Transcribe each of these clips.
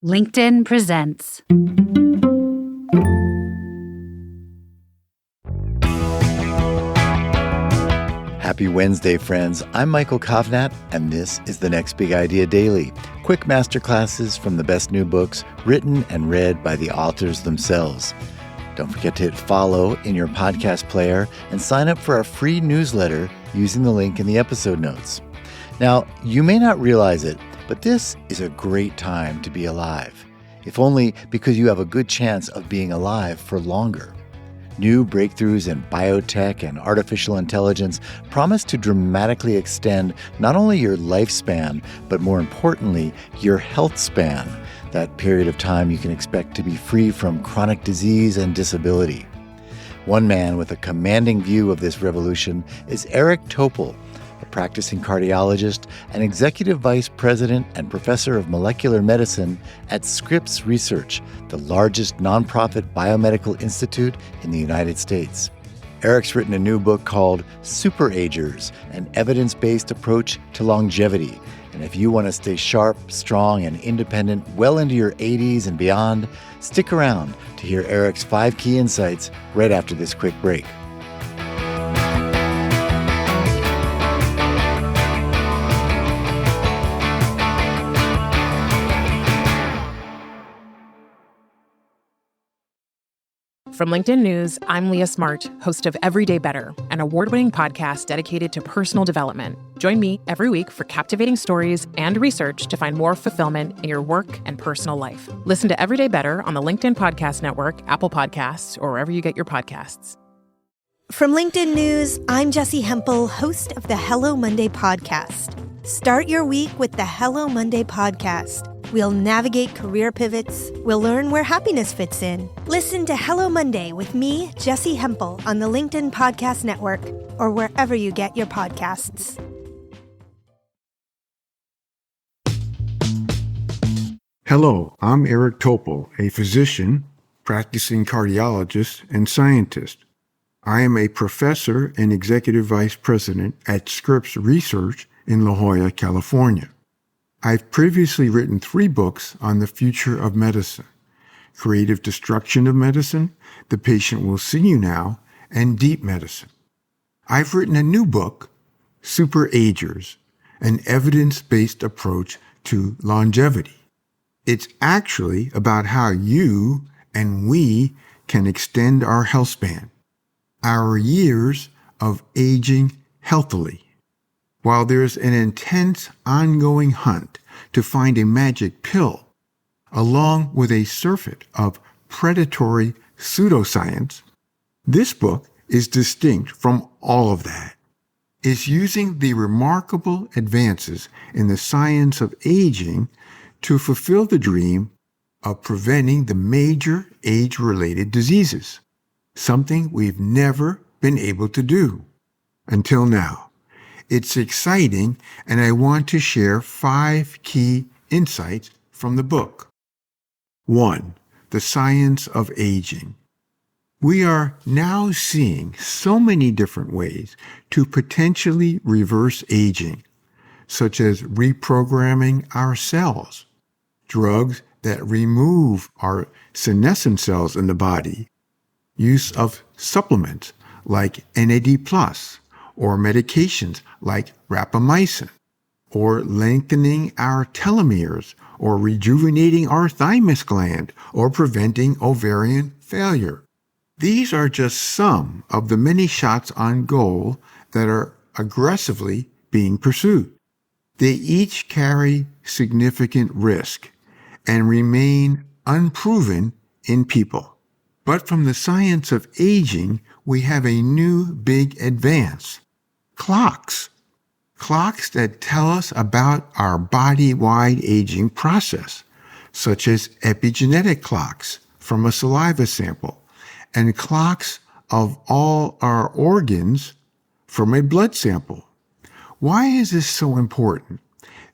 LinkedIn presents. Happy Wednesday, friends. I'm Michael Kovnat, and this is the Next Big Idea Daily. Quick masterclasses from the best new books written and read by the authors themselves. Don't forget to hit follow in your podcast player and sign up for our free newsletter using the link in the episode notes. Now, you may not realize it, but this is a great time to be alive, if only because you have a good chance of being alive for longer. New breakthroughs in biotech and artificial intelligence promise to dramatically extend not only your lifespan, but more importantly, your health span, that period of time you can expect to be free from chronic disease and disability. One man with a commanding view of this revolution is Eric Topol, a practicing cardiologist and executive vice president and professor of molecular medicine at Scripps Research, the largest nonprofit biomedical institute in the United States. Eric's written a new book called Super Agers, an evidence-based approach to longevity. And if you want to stay sharp, strong, and independent well into your 80s and beyond, stick around to hear Eric's 5 key insights right after this quick break. From LinkedIn News, I'm Leah Smart, host of Everyday Better, an award-winning podcast dedicated to personal development. Join me every week for captivating stories and research to find more fulfillment in your work and personal life. Listen to Everyday Better on the LinkedIn Podcast Network, Apple Podcasts, or wherever you get your podcasts. From LinkedIn News, I'm Jessie Hempel, host of the Hello Monday podcast. Start your week with the Hello Monday podcast. We'll navigate career pivots. We'll learn where happiness fits in. Listen to Hello Monday with me, Jessie Hempel, on the LinkedIn Podcast Network or wherever you get your podcasts. Hello, I'm Eric Topol, a physician, practicing cardiologist, and scientist. I am a professor and executive vice president at Scripps Research in La Jolla, California. I've previously written 3 books on the future of medicine: Creative Destruction of Medicine, The Patient Will See You Now, and Deep Medicine. I've written a new book, Super Agers, an evidence-based approach to longevity. It's actually about how you and we can extend our health span, our years of aging healthily. While there's an intense, ongoing hunt to find a magic pill, along with a surfeit of predatory pseudoscience, this book is distinct from all of that. It's using the remarkable advances in the science of aging to fulfill the dream of preventing the major age-related diseases, something we've never been able to do until now. It's exciting, and I want to share 5 key insights from the book. 1. The science of aging. We are now seeing so many different ways to potentially reverse aging, such as reprogramming our cells, drugs that remove our senescent cells in the body, use of supplements like NAD+, or medications like rapamycin, or lengthening our telomeres, or rejuvenating our thymus gland, or preventing ovarian failure. These are just some of the many shots on goal that are aggressively being pursued. They each carry significant risk and remain unproven in people. But from the science of aging, we have a new big advance. Clocks that tell us about our body-wide aging process, such as epigenetic clocks from a saliva sample, and clocks of all our organs from a blood sample. Why is this so important?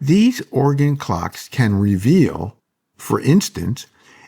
These organ clocks can reveal, for instance,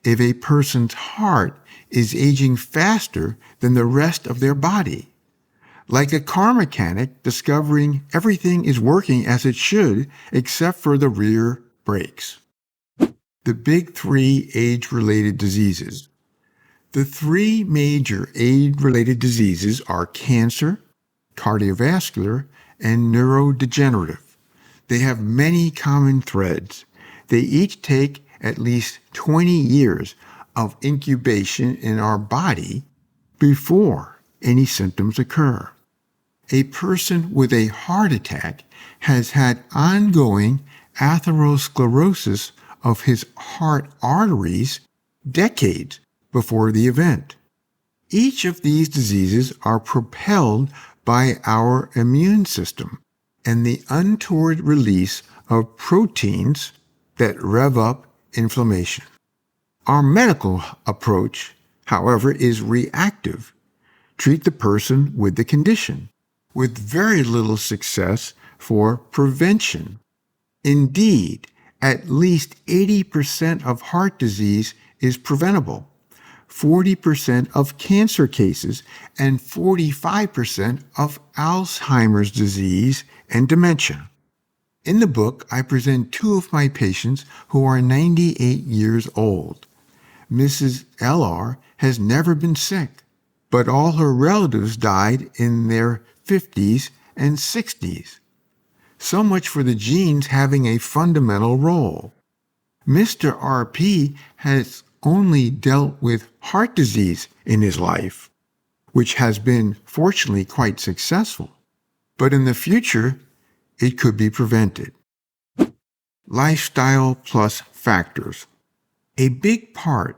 if a person's heart is aging faster than the rest of their body. Like a car mechanic discovering everything is working as it should except for the rear brakes. the big three age-related diseases. The three major age-related diseases are cancer, cardiovascular, and neurodegenerative. They have many common threads. They each take at least 20 years of incubation in our body before any symptoms occur. A person with a heart attack has had ongoing atherosclerosis of his heart arteries decades before the event. Each of these diseases are propelled by our immune system and the untoward release of proteins that rev up inflammation. Our medical approach, however, is reactive. Treat the person with the condition, with very little success for prevention. Indeed, at least 80% of heart disease is preventable, 40% of cancer cases, and 45% of Alzheimer's disease and dementia. In the book, I present two of my patients who are 98 years old. Mrs. LR has never been sick, but all her relatives died in their 50s and 60s. So much for the genes having a fundamental role. Mr. RP has only dealt with heart disease in his life, which has been fortunately quite successful. But in the future, it could be prevented. Lifestyle plus factors. A big part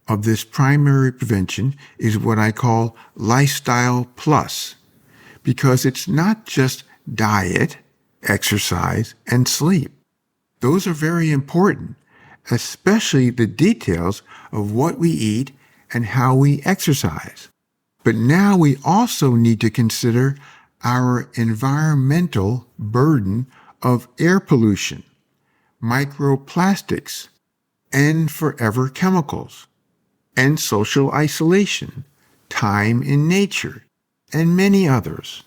of this primary prevention is what I call lifestyle plus, because it's not just diet, exercise, and sleep. Those are very important, especially the details of what we eat and how we exercise. But now we also need to consider our environmental burden of air pollution, microplastics, and forever chemicals, and social isolation, time in nature, and many others.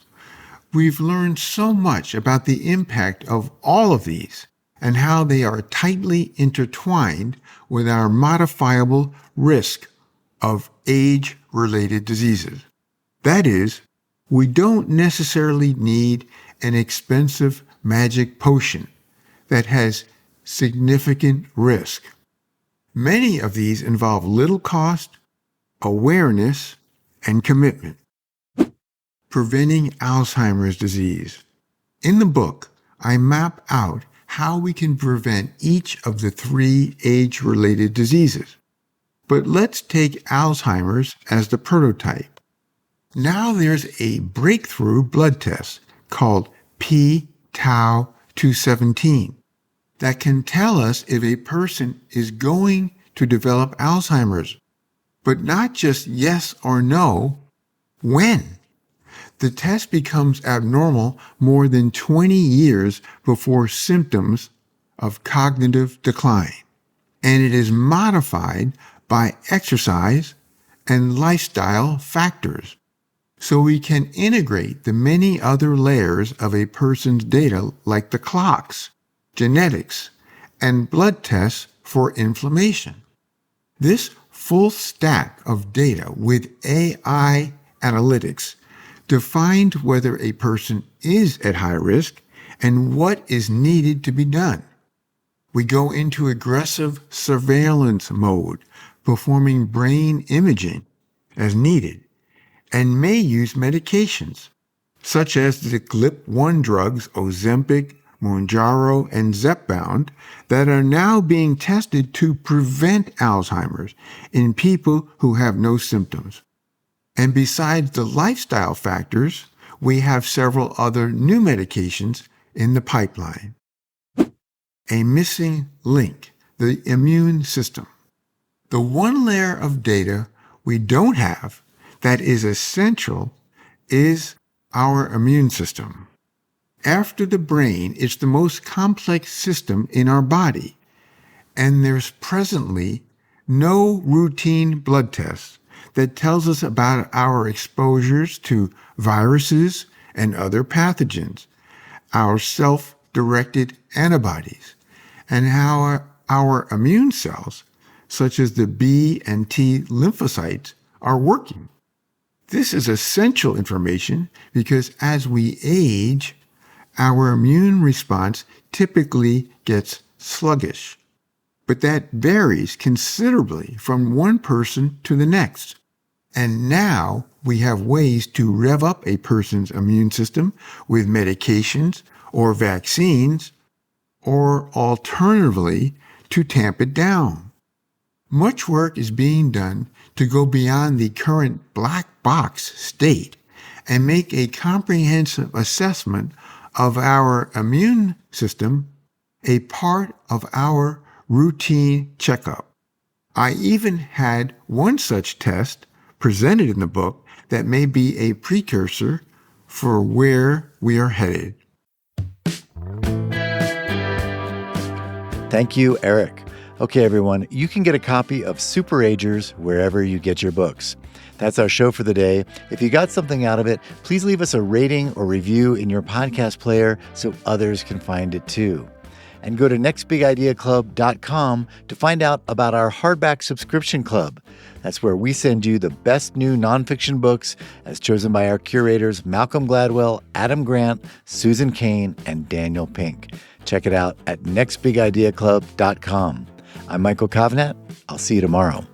We've learned so much about the impact of all of these and how they are tightly intertwined with our modifiable risk of age-related diseases. That is, we don't necessarily need an expensive magic potion that has significant risk. Many of these involve little cost, awareness, and commitment. Preventing Alzheimer's disease. In the book, I map out how we can prevent each of the three age-related diseases. But let's take Alzheimer's as the prototype. Now there's a breakthrough blood test called p-tau217 that can tell us if a person is going to develop Alzheimer's, but not just yes or no, when. The test becomes abnormal more than 20 years before symptoms of cognitive decline, and it is modified by exercise and lifestyle factors, so we can integrate the many other layers of a person's data like the clocks, genetics, and blood tests for inflammation. This full stack of data with AI analytics defined whether a person is at high risk and what is needed to be done. We go into aggressive surveillance mode, performing brain imaging as needed, and may use medications, such as the GLP-1 drugs Ozempic, Mounjaro, and Zepbound, that are now being tested to prevent Alzheimer's in people who have no symptoms. And besides the lifestyle factors, we have several other new medications in the pipeline. A missing link, the immune system. The one layer of data we don't have that is essential is our immune system. After the brain, it's the most complex system in our body, and there's presently no routine blood tests that tells us about our exposures to viruses and other pathogens, our self-directed antibodies, and how our immune cells, such as the B and T lymphocytes, are working. This is essential information because as we age, our immune response typically gets sluggish. But that varies considerably from one person to the next. And now we have ways to rev up a person's immune system with medications or vaccines, or alternatively, to tamp it down. Much work is being done to go beyond the current black box state and make a comprehensive assessment of our immune system a part of our routine checkup. I even had one such test presented in the book that may be a precursor for where we are headed. Thank you, Eric. Okay, everyone, you can get a copy of Super Agers wherever you get your books. That's our show for the day. If you got something out of it, please leave us a rating or review in your podcast player so others can find it too. And go to nextbigideaclub.com to find out about our hardback subscription club. That's where we send you the best new nonfiction books as chosen by our curators Malcolm Gladwell, Adam Grant, Susan Cain, and Daniel Pink. Check it out at nextbigideaclub.com. I'm Michael Kovnat. I'll see you tomorrow.